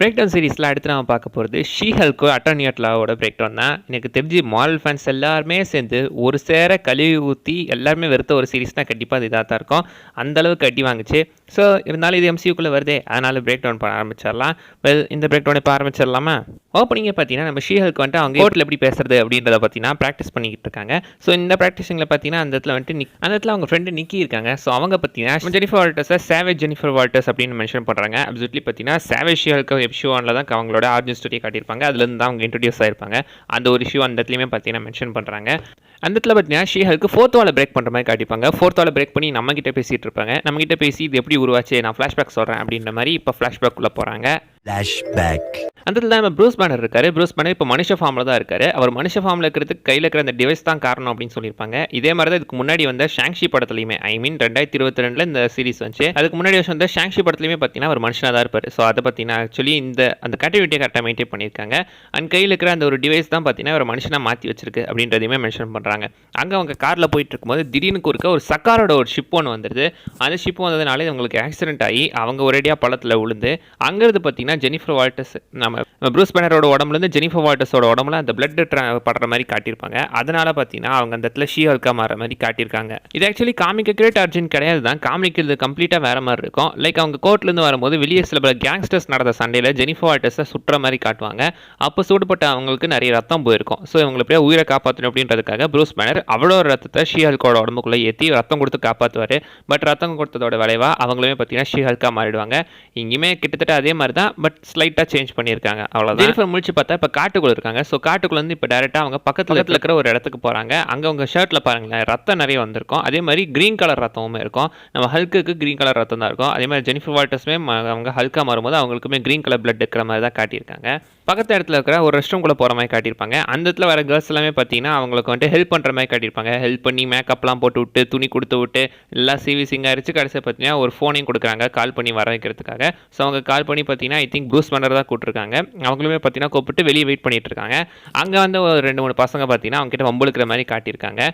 Break down சீரிஸில் அடுத்து நம்ம பார்க்க போகிறது ஷீ ஹல்க்கு அட்டர்னி அட் லாவோட பிரேக் டவுன் தான். எனக்கு தெரிஞ்சு மார்வல் ஃபேன்ஸ் எல்லாருமே சேர்ந்து ஒரு சேர கழுவி ஊற்றி எல்லாருமே வெறுத்த ஒரு சீரிஸ் தான். கண்டிப்பாக அது இதாக தான் இருக்கும். அந்தளவுக்கு அடி வாங்குச்சு. ஸோ இருந்தாலும் இது எம்சியூக்குள்ளே வருதே, அதனால் பிரேக் டவுன் பண்ண ஆரம்பிச்சிடலாம். இந்த பிரேக் டவுன் இப்போ ஆரம்பிச்சிடலாமா? ஓப்பனிங்கே பார்த்தீங்கன்னா நம்ம ஷீ ஹல்க் வந்துட்டு அவங்க கோர்ட்டில் எப்படி பேசுறது அப்படின்றத பார்த்தீங்கன்னா ப்ராக்டிஸ் பண்ணிக்கிட்டு இருக்காங்க. ஸோ இந்த ப்ராக்டிஸிங்கில் பார்த்தீங்கன்னா அந்த இடத்துல வந்துட்டு அந்த இடத்துல அவங்க ஃப்ரெண்டு நிக்கி இருக்காங்க. ஸோ அவங்க பார்த்தீங்கன்னா ஜெனிஃபர் வால்டர்ஸை சேவேஜ் ஜெனிஃபர் வால்டர்ஸ் அப்படின்னு மென்ஷன் பண்ணுறாங்க. அப்சல்யூட்லி பார்த்தீங்கன்னா சேவேஜ் ஷீ ஹல்க் எபிஷோ ஒன்ல தான் அவங்களோட ஆர்ஜின் ஸ்டோரி காட்டியிருப்பாங்க. அதுலேருந்து தான் அவங்க இன்ட்ரடியூஸ் ஆயிருப்பாங்க. அந்த ஒரு இஷ்யூ அந்த இடத்துலையுமே பார்த்தீங்கன்னா மென்ஷன் பண்ணுறாங்க. அந்த இடத்துல பார்த்தீங்கன்னா ஷீ ஹல்க்கு ஃபோர்த் வாலை பிரேக் பண்ணுற மாதிரி காட்டிப்பாங்க. ஃபோர்த் வாலை பிரேக் பண்ணி நம்மகிட்ட பேசிகிட்டு இருப்பாங்க. நம்மகிட்ட பேசி இது எப்படி உருவாச்சு, நான் ஃப்ளாஷ்பேக் சொல்கிறேன் அப்படின்ற மாதிரி இப்போ ஃப்ளாஷ்பேக்குள்ளே போகிறாங்க. அந்த இடத்துல நம்ம ப்ரூஸ் பேனர் இருக்காரு. ப்ரூஸ் பேனர் இப்போ மனுஷ ஃபார்மில் தான் இருக்காரு. அவர் மனுஷ ஃபார்மில் இருக்கிறதுக்கு கையில் இருக்கிற அந்த டிவைஸ் தான் காரணம் அப்படின்னு சொல்லியிருப்பாங்க. இதே மாதிரி தான் இதுக்கு முன்னாடி வந்த ஷாங்ஷி படத்துலையுமே, ஐ மீன் 2022 இந்த சீரிஸ் வந்துச்சு. அதுக்கு முன்னாடி வருஷம் வந்து ஷாங்ஷி படத்துலையுமே பார்த்தீங்கன்னா ஒரு மனுஷனாக தான் இருப்பார். ஸோ அதை பார்த்தீங்கன்னா ஆக்சுவலி அந்த கண்டினியூட்டியை கரெக்டாக மெயின்டைன் பண்ணியிருக்காங்க. அண்ட் கையில் இருக்கிற அந்த ஒரு டிவைஸ் தான் பார்த்தீங்கன்னா ஒரு மனுஷனாக மாற்றி வச்சிருக்கு அப்படின்றதையுமே மென்ஷன் பண்ணுறாங்க. அங்கே அவங்க காரில் போயிட்டு இருக்கும்போது திடீர்னு குறுக்க ஒரு சக்காரோட ஒரு ஷிப் ஒன்று வந்துடுது. அந்த ஷிப் வந்ததுனால அவங்களுக்கு ஆக்சிடென்ட் ஆகி அவங்க ஒரேடியாக பள்ளத்தில் விழுந்து அங்கிறது பார்த்தீங்கன்னா ஜெனிஃபர் வால்டர்ஸ் நம்ம ப்ரூஸ் பேனரோட உடம்புலேருந்து ஜெனிஃபர் வால்டர்ஸோட உடம்புல அந்த பிளட் படுற மாதிரி காட்டியிருப்பாங்க. அதனால பார்த்தீங்கன்னா அவங்க அந்த இடத்துல ஷீ ஹல்கா மாற மாதிரி காட்டியிருக்காங்க. இது ஆக்சுவலி காமிக்க கிரேட் அர்ஜென்ட் கிடையாது தான். காமிக்கிறது கம்ப்ளீட்டாக வேற மாதிரி இருக்கும். லைக் அவங்க கோர்ட்லேருந்து வரும்போது வெளியே சில கேங்ஸ்டர்ஸ் நடந்த சண்டையில் ஜெனிஃபர் வால்டர்ஸை சுற்றுற மாதிரி காட்டுவாங்க. அப்போ சூடுபட்ட அவங்களுக்கு நிறைய ரத்தம் போயிருக்கும். ஸோ இவங்களை எப்படியா உயிரை காப்பாற்றணும் அப்படின்றதுக்காக ப்ரூஸ் பேனர் அவ்வளோ ரத்தத்தை ஷீ ஹல்கோட உடம்புக்குள்ளே ஏற்றி ரத்தம் கொடுத்து காப்பாற்றுவார். பட் ரத்தம் கொடுத்ததோட விளைவாக அவங்களுமே பார்த்தீங்கன்னா ஷீ ஹல்கா மாறிடுவாங்க. இங்கேயுமே கிட்டத்தட்ட அதே மாதிரி தான், பட் ஸ்லைட்டாக சேஞ்ச் பண்ணியிருக்காங்க. அவ்வளோதான். ஜெனிஃபர் முடிச்சு பார்த்தா இப்போ காட்டுக்குள்ள இருக்காங்க. ஸோ காட்டுக்குள்ள வந்து இப்போ டேரெக்டாக அவங்க பக்கத்தில் இருக்கிற ஒரு இடத்துக்கு போகிறாங்க. அங்கே அவங்க ஷர்ட்டில் பாருங்களேன் ரத்தம் நிறைய வந்திருக்கும். அதே மாதிரி க்ரீன் கலர் ரத்தமுமே இருக்கும். நம்ம ஹல்க்கு க்ரீன் கலர் ரத்தம் தான் இருக்கும். அதே மாதிரி ஜெனிஃபர் வால்டர்ஸுமே அவங்க ஹல்கா மாறும்போது அவங்களுக்குமே க்ரீன் கலர் பிளட் இருக்கிற மாதிரி தான் காட்டியிருக்காங்க. பக்கத்து இடத்துல இருக்கிற ஒரு ரெஸ்ட் ரூம்குள்ளே போகிற மாதிரி காட்டியிருப்பாங்க. அந்த இடத்துல வர கேர்ள்ஸ் எல்லாமே பார்த்தீங்கன்னா அவங்களுக்கு வந்துட்டு ஹெல்ப் பண்ணுற மாதிரி காட்டியிருப்பாங்க. ஹெல்ப் பண்ணி மேக்கப்லாம் போட்டு விட்டு துணி கொடுத்து விட்டு எல்லாம் சிவிசிங்காக அரிச்சு கடைசியாக பார்த்தீங்கன்னா ஒரு ஃபோனையும் கொடுக்குறாங்க கால் பண்ணி வர வைக்கிறதுக்காக. ஸோ அவங்க கால் பண்ணி பார்த்தீங்கன்னா ஐ திங்க் ப்ரூஸ் பேனர் தான் கூப்பிட்டுருக்காங்க. அவங்களுமே பார்த்தீங்கன்னா கூப்பிட்டு வெளியே வெயிட் பண்ணிட்டு இருக்காங்க. அங்கே வந்து ஒரு 2-3 பசங்க பார்த்தீங்கன்னா அவங்க கிட்ட வம்புழுக்கிற மாதிரி காட்டியிருக்காங்க.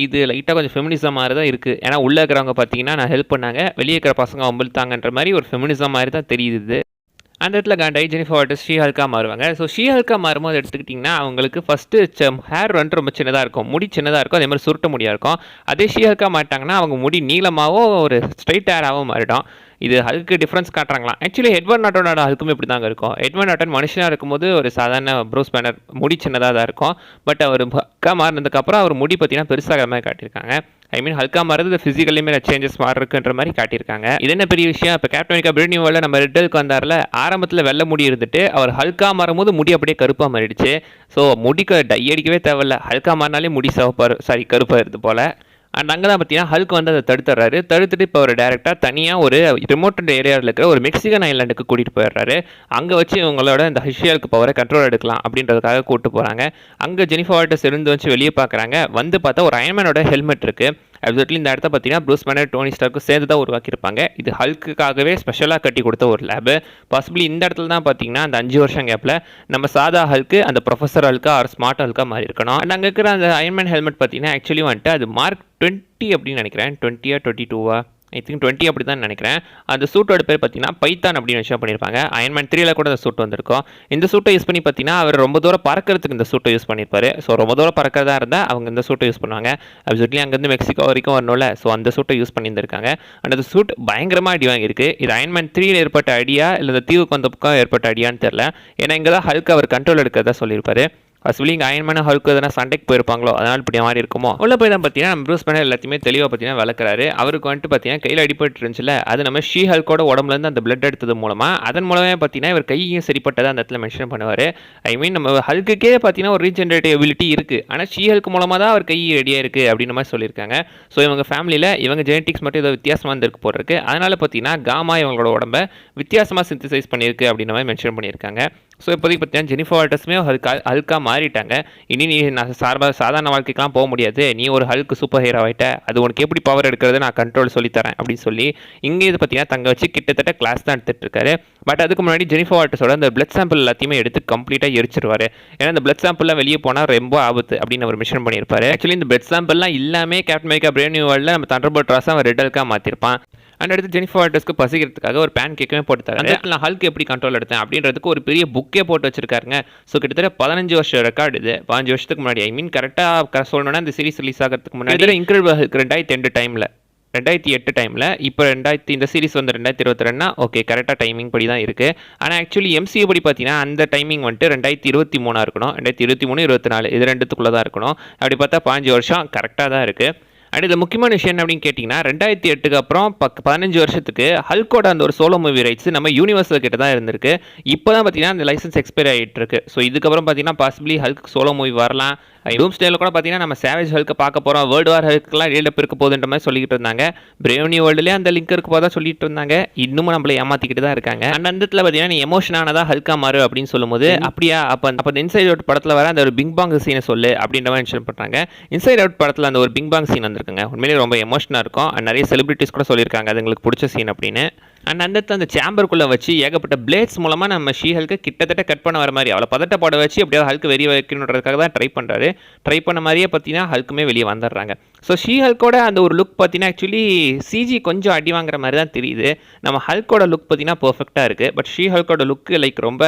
இது லைட்டாக கொஞ்சம் ஃபெமினிசம் மாதிரி தான் இருக்குது. ஏன்னா உள்ளே இருக்கிறவங்க பார்த்தீங்கன்னா நான் ஹெல்ப் பண்ணாங்க, வெளியே இருக்கிற பசங்க வம்புழுத்தாங்கன்ற மாதிரி ஒரு ஃபெமினிசம் மாதிரி தான் தெரியுது. அந்த இடத்துல காண்டாய் ஜெனிஃபர் வால்டர்ஸ் ஷீ ஹல்கா மாறுவாங்க. ஸோ ஷீ ஹல்கா மாறும்போது எடுத்துக்கிட்டிங்கன்னா அவங்களுக்கு ஃபஸ்ட்டு ஹேர் வந்து ரொம்ப சின்னதாக இருக்கும், முடி சின்னதாக இருக்கும், அதே மாதிரி சுருட்ட முடியாக இருக்கும். அதே ஷீ ஹல்கா மாட்டாங்கன்னா அவங்க முடி நீளமாகவும் ஒரு ஸ்ட்ரைட் ஹேராகவும் மாறிடும். இது ஹல்க்கு டிஃப்ரென்ஸ் காட்டுறாங்களா? ஆக்சுவலி எட்வர்ட் நார்டனோட ஹல்க்குமே இப்படி தாங்க இருக்கும். எட்வர்ட் நார்டன் மனுஷனாக இருக்கும்போது ஒரு சாதாரண ப்ரூஸ் பேனர் முடி சின்னதாக தான் இருக்கும். பட் அவர் ஹல்கா மாறினதுக்கப்புறம் அவர் முடி பார்த்தீங்கன்னா பெருசாகிற மாதிரி காட்டியிருக்காங்க. ஐ மீன் ஹல்கா மாறுறது ஃபிசிக்கலியுமே சேஞ்சஸ் மாறி இருக்குன்ற மாதிரி காட்டியிருக்காங்க. இது என்ன பெரிய விஷயம்? இப்போ கேப்டன் அமெரிக்கா பிரிட் நியூ வேர்ல்டில் நம்ம ரெட் ஹல்க் வந்தார்ல, ஆரம்பத்தில் வெள்ளை முடி இருந்துட்டு அவர் ஹல்கா மாறும்போது முடி அப்படியே கருப்பாக மாறிடுச்சு. ஸோ முடிக்கு டை அடிக்கவே தேவையில்ல, ஹல்கா மாறினாலே முடி கருப்பாக இருது போல். அண்ட் அங்கே தான் பார்த்தீங்கன்னா ஹல்க் வந்து அதை தடுத்துட்டு இப்போ ஒரு டேரெக்டாக தனியாக ஒரு ரிமோட் ஏரியாவில் இருக்கிற ஒரு மெக்சிகன் ஐலாண்டுக்கு கூட்டிகிட்டு போயிடுறாரு. அங்கே வச்சு இவங்களோட இந்த ஹிஷியலுக்கு பவரை கண்ட்ரோல் எடுக்கலாம் அப்படின்றதுக்காக கூப்பிட்டு போகிறாங்க. அங்கே ஜெனிஃபர் வால்டர்ஸ் இருந்து வச்சு வெளியே பார்க்குறாங்க. வந்து பார்த்தா ஒரு அயன்மேனோட ஹெல்மெட் இருக்குது. அப்சல்யூட்லி இந்த இடத்த பார்த்தீங்கன்னா ப்ரூஸ் பேனர் டோனி ஸ்டார்க்கும் சேர்ந்து தான் உருவாக்கியிருப்பாங்க. இது ஹல்க்குக்காகவே ஸ்பெஷலாக கட்டி கொடுத்த ஒரு லேபு. பாசிபிளி இந்த இடத்துல தான் பார்த்தீங்கன்னா அந்த 5 வருஷம் கேப்பில் நம்ம சாதா ஹல்க்கு அந்த ப்ரொஃபஸர் ஹல்கா ஆர் ஸ்மார்ட் ஹல்கா மாதிரி இருக்கணும். அண்ட் அங்கே இருக்கிற அந்த அயன்மேன் ஹெல்மெட் பார்த்தீங்கன்னா ஆக்சுவலி வந்துட்டு அது மார்க் 20 அப்படின்னு நினைக்கிறேன். 20 22 ஐ திங்க் 20 அப்படி தான் நினைக்கிறேன். அந்த சூட்டோட பேர் பார்த்தீங்கன்னா பைத்தான் அப்படின்னு மென்ஷன் பண்ணியிருப்பாங்க. அயன்மேன் 3ல கூட அந்த சூட் வந்திருக்கும். இந்த சூட்டை யூஸ் பண்ணி பார்த்தீங்கன்னா அவர் ரொம்ப தூரம் பறக்கிறதுக்கு இந்த சூட்டை யூஸ் பண்ணியிருப்பாரு. ஸோ ரொம்ப தூரம் பறக்கிறதா இருந்தால் அவங்க இந்த சூட்டை யூஸ் பண்ணுவாங்க. அப்சல்யூட்லி அங்கேருந்து மெக்சிகோ வரைக்கும் வரணும்ல, ஸோ அந்த சூட்டை யூஸ் பண்ணியிருந்திருக்காங்க. அண்ட் அந்த சூட் பயங்கரமாக அடி வாங்கியிருக்கு. இது அயன்மேன் 3ல ஏற்பட்ட அடியா இல்லை இந்த தீவுக்கு வந்த பக்கம் ஏற்பட்ட அடியான்னு தெரியல. ஏன்னா இங்கே தான் ஹல்க் அவர் கண்ட்ரோல் எடுக்கிறதா சொல்லியிருப்பாரு. ஃபஸ்ட்லி இங்கே அயன்மேன் ஹல்க்கு எதனா சண்டைக்கு போயிருப்பாங்களோ, அதனால் இப்படி மாதிரி இருக்குமோ. உள்ள போய் தான் பார்த்தீங்கன்னா நம்ம ப்ரூஸ் பேனர் எல்லாத்தையுமே தெளிவாக பார்த்தீங்கன்னா விளக்குறாரு. அவருக்கு வந்துட்டு பார்த்தீங்கன்னா கையில் அடிபட்டு இருந்துச்சுல, அது நம்ம ஷீ ஹல்கோட உடம்புலேருந்து அந்த பிளட் எடுத்தது மூலமாக அதன் மூலமே பார்த்தீங்கன்னா இவர் கையும் சரிப்பட்டதை அந்த இடத்துல மென்ஷன் பண்ணுவார். ஐ மீன் நம்ம ஹல்க்குக்கே பார்த்தீங்கன்னா ஒரு ரீஜென்ரேட்டிவ் எபிலிட்டி இருக்குது. ஆனால் ஷீ ஹல்க் மூலமாக தான் அவர் கை ரெடியாக இருக்குது அப்படின்ற மாதிரி சொல்லியிருக்காங்க. ஸோ இவங்க ஃபேமிலியில் இவங்க ஜெனட்டிக்ஸ் மட்டும் ஏதோ வித்தியாசமாக இருந்திருக்கு போட்டிருக்கு. அதனால் பார்த்தீங்கன்னா காமா இவங்களோட உடம்பை வித்தியாசமாக சிந்தசைஸ் பண்ணியிருக்கு அப்படின்ற மாதிரி மென்ஷன் பண்ணியிருக்காங்க. ஸோ இப்போதைக்கு பார்த்தீங்கன்னா ஜெனிஃபர் வால்டர்ஸுமே ஹல்கா மாறிட்டாங்க. இனி நீ நான் சாதாரண வாழ்க்கைக்கெலாம் போக முடியாது, நீ ஒரு ஹல்க் சூப்பர் ஹீரோ ஆகிட்ட, அது உனக்கு எப்படி பவர் எடுக்கிறது நான் கண்ட்ரோல் சொல்லித்தரேன் அப்படின்னு சொல்லி இங்கே இது பார்த்தீங்கன்னா தங்க வச்சு கிட்டத்தட்ட கிளாஸ் தான் எடுத்துகிட்டு இருக்காரு. பட் அதுக்கு முன்னாடி ஜெனிஃபர் வால்டர்ஸோட அந்த பிளட் சாம்பிள் எல்லாத்தையுமே எடுத்து கம்ப்ளீட்டாக எரிச்சிருவார். ஏன்னா இந்த பிளட் சாம்பிள்லாம் வெளியே போனால் ரொம்ப ஆபத்து அப்படின்னு அவர் மென்ஷன் பண்ணியிருப்பாரு. ஆக்சுவலி இந்த பிளட் சாம்பிள்லாம் இல்லாமல் கேப்டன் அமெரிக்கா பிரிட் நியூ வேர்ல்டில் நம்ம தண்டர்போல்ட் ராஸை அவன் ரெட் ஹல்காக மாற்றிருப்பான். அண்ட் அடுத்து ஜெனிஃபர் வால்டர்ஸ்க்கு பசிக்கிறதுக்காக ஒரு பேன் கேக்குமே போட்டு தராரு. அந்த இடத்துல ஹல்க் எப்படி கண்ட்ரோல் எடுத்தேன் அப்படின்றதுக்கு ஒரு பெரிய புக்கே போட்டு வச்சிருக்காருங்க. ஸோ கிட்டத்தட்ட 15 வருஷம் ரெக்கார்டு இது. 15 வருஷத்துக்கு முன்னாடி கரெக்டாக சொல்லணும்னா இந்த சீரிஸ் ரிலீஸ் ஆகிறதுக்கு முன்னாடி இன்க்ரெடிபிள் ஹல்க் 2002 டைமில் 2008 டைமில் இப்போ இந்த சீரிஸ் வந்து 2022 ஓகே கரெக்டாக டைமிங் படி தான் இருக்குது. ஆனால் ஆக்சுவலி MCU படி பார்த்தீங்கன்னா அந்த டைமிங் வந்துட்டு 2023 இருக்கணும். 2023 24 இது ரெண்டுத்துக்குள்ளே தான் இருக்கணும். அப்படி பார்த்தா 15 வருஷம் கரெக்டாக தான் இருக்குது. அண்ட் இதில் முக்கியமான விஷயம் என்ன அப்படின்னு கேட்டிங்கன்னா 2008க்கு அப்புறம் 15 வருஷத்துக்கு ஹல்கோட அந்த ஒரு சோலோ மூவி ரைட்ஸ் நம்ம யூனிவர்சல் கிட்ட தான் இருந்திருக்கு. இப்போ தான் பார்த்தீங்கன்னா அந்த லைசன்ஸ் எக்ஸ்பைர் ஆகிட்டு இருக்கு. ஸோ இதுக்கப்புறம் பார்த்தீங்கன்னா பாசிபிளி ஹல்க் சோலோ மூவி வரலாம். டூம்ஸ்டேல கூட பார்த்தீங்கன்னா நம்ம சேவேஜ் ஹல்க்கை பார்க்க போகிறோம், வேர்ல்டு வார் ஹல்க்கெலாம் ரீல்டப் இருக்க போகுதுன்ற மாதிரி சொல்லிக்கிட்டு இருந்தாங்க. பிரேவ் நியூ வேர்ல்டுலேயே அந்த லிங்க் இருக்க போதா சொல்லிட்டு இருந்தாங்க. இன்னமும் நம்மளை ஏமாற்றிக்கிட்டு தான் இருக்காங்க. அந்த இடத்துல பார்த்தீங்கன்னா நீ எமோஷனானதாக ஹல்கா மாறு அப்படின்னு சொல்லும்போது அப்படியா அப்போ இன்சைட் அவுட் படத்தில் வர அந்த ஒரு பிங் பாங் சீனை சொல்லு அப்படின்ற மாதிரி மென்ஷன் பண்ணுறாங்க. இன்சைட் அவுட் படத்தில் அந்த ஒரு பிங் பாங் சீன் வந்திருக்குங்க. உண்மையிலேயே ரொம்ப எமோஷனாக இருக்கும். நிறைய செலிபிரிட்டிஸ் கூட சொல்லியிருக்காங்க அது எங்களுக்கு பிடிச்ச சீன் அப்படின்னு. அண்ட் அந்த இடத்துல அந்த சேம்பருக்குள்ளே வச்சு ஏகப்பட்ட பிளேட்ஸ் மூலமாக நம்ம ஷீ ஹல்க்கு கிட்டத்தட்ட கட் பண்ண வர மாதிரி அவளை பதட்டப்பட வச்சு அப்படியே ஹல்க்கு வெளியே வைக்கணுன்றதுக்காக தான் ட்ரை பண்ணுறாரு. ட்ரை பண்ண மாதிரியே பார்த்தீங்கன்னா ஹல்க்குமே வெளியே வந்துடுறாங்க. ஸோ ஷீ ஹல்கோட அந்த ஒரு லுக் பார்த்தீங்கன்னா ஆக்சுவலி சிஜி கொஞ்சம் அடி வாங்குற மாதிரி தான் தெரியுது. நம்ம ஹல்கோட லுக் பார்த்தீங்கன்னா பர்ஃபெக்டாக இருக்குது. பட் ஷீ ஹல்கோட லுக்கு லைக் ரொம்ப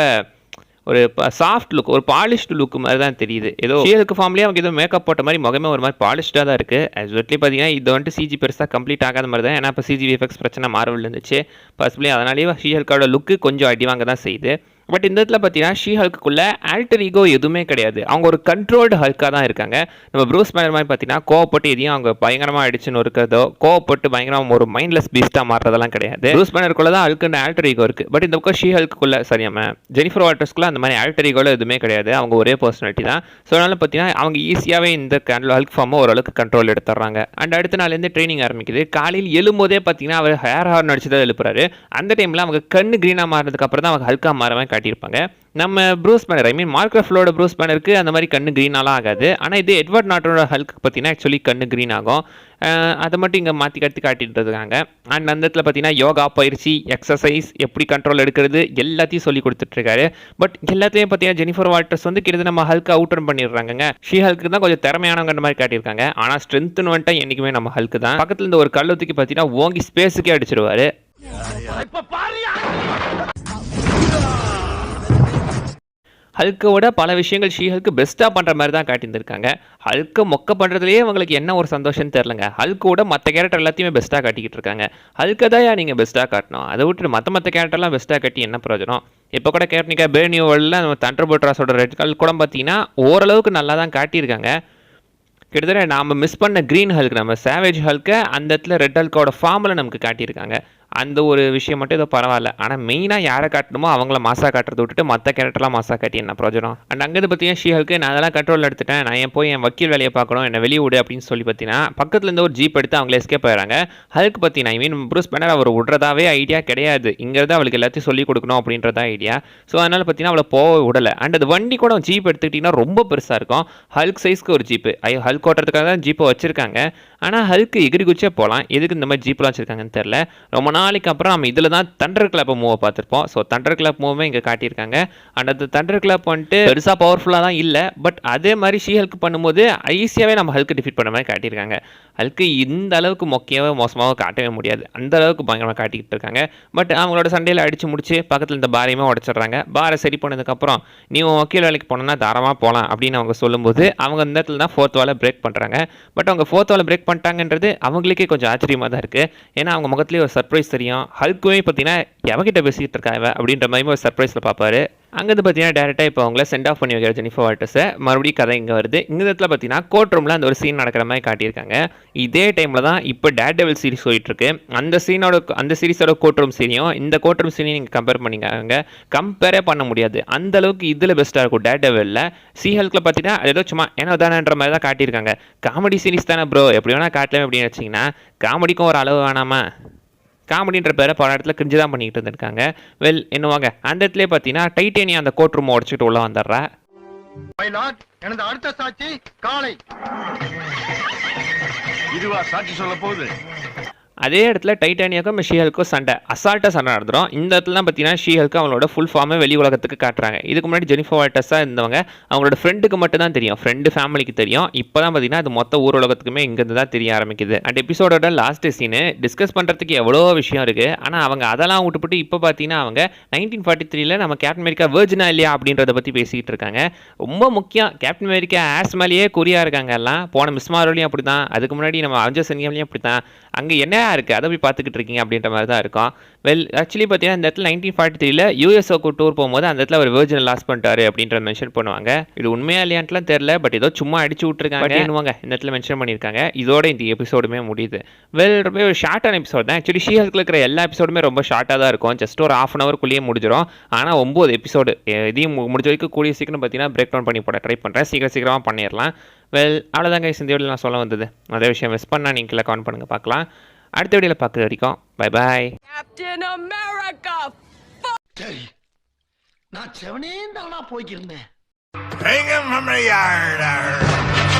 ஒரு சாஃப்ட் லுக், ஒரு பாலிஷ்டு லுக் மாதிரி தான் தெரியுது. ஏதோ ஷீஹல்க் ஃபார்ம்லேயே அவங்க ஏதோ மேக்கப் போட்ட மாதிரி முகமே ஒரு மாதிரி பாலிஷ்டாக தான் இருக்குது. ஆக்சுவலி பார்த்தீங்கன்னா இது வந்துட்டு சிஜி பெருசாக கம்ப்ளீட் ஆகாத மாதிரி தான். ஏன்னா இப்போ சிஜி விஎஃப்எக்ஸ் பிரச்சனை மார்வல் இருந்துச்சு. பாசிபிளி அதனாலேயே ஷீஹல்கோட லுக்கு கொஞ்சம் அடி வாங்க தான் செய்யுது. பட் இந்த இடத்துல பார்த்தீங்கன்னா ஷீ ஹல்க்குள்ள ஆல்டர் ஈகோ எதுவுமே கிடையாது. அவங்க ஒரு கண்ட்ரோல்டு ஹல்காக தான் இருக்காங்க. நம்ம ப்ரூஸ் பேனர் மாதிரி பார்த்தீங்கன்னா கோவப்பட்டு எதையும் அவங்க பயங்கரமாக அடிச்சுன்னு இருக்கிறதோ, கோவப்பட்டு பயங்கரமாக ஒரு மைண்ட்லெஸ் பீஸ்டாக மாறுறதெல்லாம் கிடையாது. ப்ரூஸ் பேனருக்குள்ள தான் ஹல்க்குன்னு ஆல்டர் ஈகோ இருக்குது. பட் இந்த பக்கம் ஷீ ஹல்க்குள்ள சரியாம ஜெனிஃபர் வால்டர்ஸ்க்குள்ள அந்த மாதிரி ஆல்டர் ஈகோவில் எதுவுமே கிடையாது. அவங்க ஒரே பர்சனாலிட்டி தான். ஸோ அதனால பார்த்தீங்கன்னா அவங்க ஈஸியாகவே இந்த ஹல்க் ஃபார்மை ஓரளவுக்கு கண்ட்ரோல் எடுத்துடுறாங்க. அண்ட் அடுத்த நாள்லேருந்து ட்ரைனிங் ஆரம்பிக்குது. காலையில் எழும்போதே பார்த்தீங்கன்னா அவர் ஹேர் ஹார்ன் அடிச்சு தான் எழுப்புறாரு. அந்த டைமில் அவங்க கண்ணு க்ரீனாக மாறினதுக்கு அப்புறம் தான் அவங்க ஹல்கா மாறவே காட்டியிருப்பாங்க. நம்ம ப்ரூஸ் பேனர் மார்க் ரஃபலோட ப்ரூஸ் பேனருக்கு அந்த மாதிரி கண்ணு க்ரீனாலாம் ஆகாது. ஆனால் இது எட்வர்ட் நார்ட்டனோட ஹல்க்கு பார்த்தீங்கன்னா ஆக்சுவலி கண்ணு க்ரீன் ஆகும். அதை மட்டும் இங்கே மாற்றி காட்டிட்டு இருக்காங்க. அண்ட் அந்த இடத்துல பார்த்தீங்கன்னா யோகா பயிற்சி, எக்ஸசைஸ், எப்படி கண்ட்ரோல் எடுக்கிறது எல்லாத்தையும் சொல்லி கொடுத்துட்ருக்காரு. பட் எல்லாத்தையும் பார்த்தீங்கன்னா ஜெனிஃபர் வால்டர்ஸ் வந்து கிட்டத்தட்ட நம்ம ஹல்க்கு அவுட் ரன் பண்ணிடுறாங்க. ஷீ ஹல்க்கு தான் கொஞ்சம் திறமையானவங்க மாதிரி காட்டியிருக்காங்க. ஆனால் ஸ்ட்ரென்த்னு வந்துட்டா என்றைக்குமே நம்ம ஹல்க்கு தான். பக்கத்தில் இந்த ஒரு கல்லுத்துக்கு பார்த்தீங்கன்னா ஓங்கி ஸ்பேஸுக்கே அடிச்சிருவாரு. ஹல்க்கோட பல விஷயங்கள் ஷீ ஹல்க்கு பெஸ்ட்டாக பண்ணுற மாதிரி தான் காட்டியிருந்திருக்காங்க. ஹல்க்கு மொக்க பண்ணுறதுலேயே அவங்களுக்கு என்ன ஒரு சந்தோஷம்னு தெரிலங்க. ஹல்க்கோட மற்ற கேரக்டர் எல்லாத்தையுமே பெஸ்ட்டாக காட்டிக்கிட்டு இருக்காங்க. ஹல்க்கை தான் நீங்கள் பெஸ்ட்டாக காட்டணும். அதை விட்டு மற்ற கேரக்டர்லாம் பெஸ்ட்டாக காட்டி என்ன பிரயோஜனம்? இப்போ கூட கேப்டனிக்கா பிரேவ் நியூ வேர்ல்டில் நம்ம தண்டர் போல்ட்ராஸோட ரெட் கல் கூட பார்த்தீங்கன்னா ஓரளவுக்கு நல்லா தான் காட்டியிருக்காங்க. கிட்டத்தட்ட நாம் மிஸ் பண்ண க்ரீன் ஹல்க், நம்ம சேவேஜ் ஹல்க்கை அந்த இடத்துல ரெட் ஹல்கோட ஃபார்மில் நமக்கு காட்டியிருக்காங்க. அந்த ஒரு விஷயம் மட்டும் ஏதோ பரவாயில்ல. ஆனால் மெயினாக யாரை காட்டணுமோ அவங்கள மாசா காட்டுறதை விட்டுட்டு மற்ற கேரக்டர்லாம் மாசா காட்டி என்ன பிரயோஜனம்? அண்ட் அங்கேருந்து பார்த்தீங்கன்னா ஷீ ஹல்க்கு நான் அதெல்லாம் கண்ட்ரோல் எடுத்துட்டேன், நான் என் வக்கீல் வேலையை பார்க்கணும், என்னை வெளியே விடு அப்படின்னு சொல்லி பார்த்தீங்கன்னா பக்கத்தில் இருந்து ஒரு ஜீப் எடுத்து அவங்களே எஸ்கேப் ஆகிறாங்க. ஹல்க் பார்த்தீங்கன்னா ப்ரூஸ் பேனர் அவர் விடுறதாவே ஐடியா கிடையாது. இங்கிறது அவளுக்கு எல்லாத்தையும் சொல்லிக் கொடுக்கணும் அப்படின்றதா ஐடியா. ஸோ அதனால் பார்த்தீங்கன்னா அவளை போக விடலை. அண்ட் அது வண்டி கூட ஜீப் எடுத்துக்கிட்டிங்கன்னா ரொம்ப பெருசாக இருக்கும். ஹல்க் சைஸ்க்கு ஒரு ஜீப்பு, ஹல்க் ஓட்டுறதுக்காக தான் ஜீப்பை வச்சுருக்காங்க. ஆனால் ஹல்க்கு எகிரி குச்சே போகலாம். எதுக்கு இந்த மாதிரி ஜீப்லாம் வச்சுருக்காங்கன்னு தெரில. ரொம்ப நாளைக்கு அப்புறம் நம்ம இதில் தான் தண்டர் கிளப் மூவை பார்த்துருப்போம். ஸோ தண்டர் கிளப் மூவே இங்கே காட்டியிருக்காங்க. அண்ட் அந்த தண்டர் கிளப் வந்துட்டு பெருசாக பவர்ஃபுல்லாக தான் இல்லை. பட் அதே மாதிரி ஷீ ஹல்க் பண்ணும்போது ஈஸியாகவே நம்ம ஹல்க்கு டிஃபீட் பண்ண மாதிரி காட்டியிருக்காங்க. ஹல்க்கு இந்த அளவுக்கு மோசமாக காட்டவே முடியாது. அந்த அளவுக்கு பயங்கரமாக காட்டிக்கிட்டு இருக்காங்க. பட் அவங்களோட சண்டையில் அடித்து முடிச்சு பக்கத்தில் இந்த பாரையுமே உடச்சிட்றாங்க. பாரை சரி பண்ணதுக்கப்புறம் நீ வக்கீல் வேலைக்கு போனோன்னா தாராளமாக போகலாம் அப்படின்னு அவங்க சொல்லும்போது அவங்க இந்த இடத்துல தான் 4th வாலை பிரேக் பண்ணுறாங்க. பட் அவங்க 4th வாலை பிரேக் பண்ணிட்டாங்கன்றது அவங்களுக்கே கொஞ்சம் ஆச்சரியமாக தான் இருக்குது. ஏன்னா அவங்க முகத்துலேயே ஒரு சர்ப்ரைஸ் தெரியும். ஹல்க்குமே பார்த்தீங்கன்னா எவகிட்ட பேசிக்கிட்டு இருக்காங்க அப்படின்ற மாதிரி ஒரு சர்ப்ரைஸில் பார்ப்பாரு. அங்கேருந்து பார்த்தீங்கன்னா டேரெக்டாக இப்போ அவங்கள சென்ட் ஆஃப் பண்ணி வைக்கிற ஜெனிஃபர் வால்டர்ஸை மறுபடியும் கதை இங்கே வருது. இந்த இடத்துல பார்த்தீங்கன்னா கோர்ட் ரூமில் அந்த ஒரு சீன் நடக்கிற மாதிரி காட்டியிருக்காங்க. இதே டைமில் தான் இப்போ டேர் டெவில் சீரிஸ் போயிட்டுருக்கு. அந்த சீரிஸோட கோர்ட் ரூம் சீனையும் இந்த கோர்ட் ரூம் சீனையும் நீங்கள் கம்பேரே பண்ண முடியாது. அந்த அளவுக்கு இதில் பெஸ்ட்டாக இருக்கும் டேர் டெவிலில். ஷீ ஹல்க்கில் பார்த்தீங்கன்னா அது ஏதோ சும்மா ஏன்னா தானன்ற மாதிரி தான் காட்டியிருக்காங்க. காமெடி சீரிஸ் தானே ப்ரோ, எப்படி வேணால் காட்டலாம் அப்படின்னு வச்சிங்கன்னா காமெடிக்கும் ஒரு அளவு வேணாமா? காமெடின்ற பேரை பல இடத்துல கிரிஞ்சு தான் பண்ணிக்கிட்டு இருந்திருக்காங்க. வெல் என்னவாங்க அந்த இடத்துல பார்த்தீங்கன்னா டைட்டேனியா அந்த கோர்ட் ரூம் உடச்சிட்டு உள்ள வந்துடுறா. எனது அடுத்த சாட்சி காலை இதுவா சாட்சி சொல்ல போகுது. அதே இடத்துல டைட்டானியாக்கும் ஷீஹல்க்கும் அசால்ட்டாக சண்டை நடந்துடும். இந்த இடத்துல தான் பார்த்தீங்கன்னா ஷீஹல்க்கு அவங்களோட ஃபுல் ஃபார்மை வெளி உலகத்துக்கு காட்டுறாங்க. இதுக்கு முன்னாடி ஜெனிஃபர் வால்டர்ஸாக இருந்தவங்க அவங்களோட ஃப்ரெண்டுக்கு மட்டும் தான் தெரியும், ஃப்ரெண்டு ஃபேமிலிக்கு தெரியும். இப்போ தான் பார்த்தீங்கன்னா அது மொத்த ஊர் உலகத்துக்குமே இங்கேருந்து தான் தெரிய ஆரம்பிக்குது. அண்ட் எபிசோடோட லாஸ்ட் சீனு டிஸ்கஸ் பண்ணுறதுக்கு எவ்வளோ விஷயம் இருக்குது. ஆனால் அவங்க அதெல்லாம் விட்டுப்பட்டு இப்போ பார்த்தீங்கன்னா அவங்க 1943 நம்ம கேப்டன் அமெரிக்கா வெர்ஜினா இல்லையா அப்படின்றத பற்றி பேசிக்கிட்டு இருக்காங்க. ரொம்ப முக்கியம், கேப்டன் அமெரிக்கா ஆஸ் மேலேயே குறியா இருக்காங்க எல்லாம். போன மிஸ் மார்வெல்லையும் அப்படி தான், அதுக்கு முன்னாடி நம்ம அவெஞ்சர்ஸ் என்ட்கேம்லையும் அப்படி தான். அங்கே என்ன இருக்குது அதை போய் பார்த்துக்கிட்டு இருக்கீங்க அப்படின்ற மாதிரி தான் இருக்கும். ஆக்சுவலி பார்த்தீங்கன்னா இந்த இடத்துல 1943 யூஎஸ்ஓக்கு டூர் போகும்போது அந்த இடத்துல ஒரு வெர்ஜினை லாஸ் பண்ணிட்டாரு அப்படின்ற மென்ஷன் பண்ணுவாங்க. இது உண்மையா இல்லையான்ட்டுலாம் தெரியல, பட் ஏதோ சும்மா அடிச்சு விட்டுருக்காங்க இந்த இடத்துல மென்ஷன் பண்ணியிருக்காங்க. இதோட இந்த எபிசோடுமே முடியுது. ரொம்ப ஒரு ஷார்ட்டான எபிசோட் தான். ஆக்சுவலி ஷீஹல்கில் இருக்கிற எல்லா எபிசோடுமே ரொம்ப ஷார்ட்டாக தான் இருக்கும். ஜஸ்ட் ஒரு ½ ஹவருக்குள்ளேயே முடிஞ்சிடும். ஆனால் 9 எபிசோடு இதையும் முடிஞ்ச வரைக்கும் கூடிய சீக்கிரம் பார்த்தீங்கன்னா பிரேக் டவுன் பண்ணி போட ட்ரை பண்ணுறேன். சீக்கிரமாக பண்ணிடலாம். அவ்வளோதாங்க இந்த வீடியோவில் நான் சொல்ல வந்தது. அதே விஷயம் மிஸ் பண்ணால் நீங்கள் கமெண்ட் பண்ணுங்கள், பார்க்கலாம். அடுத்த வீடியோவில் பார்க்குற வரைக்கும் பை பாய். Captain America! சரி, நான் செவனே தானா போய்க்கிருந்தேன். Bring him from the yard.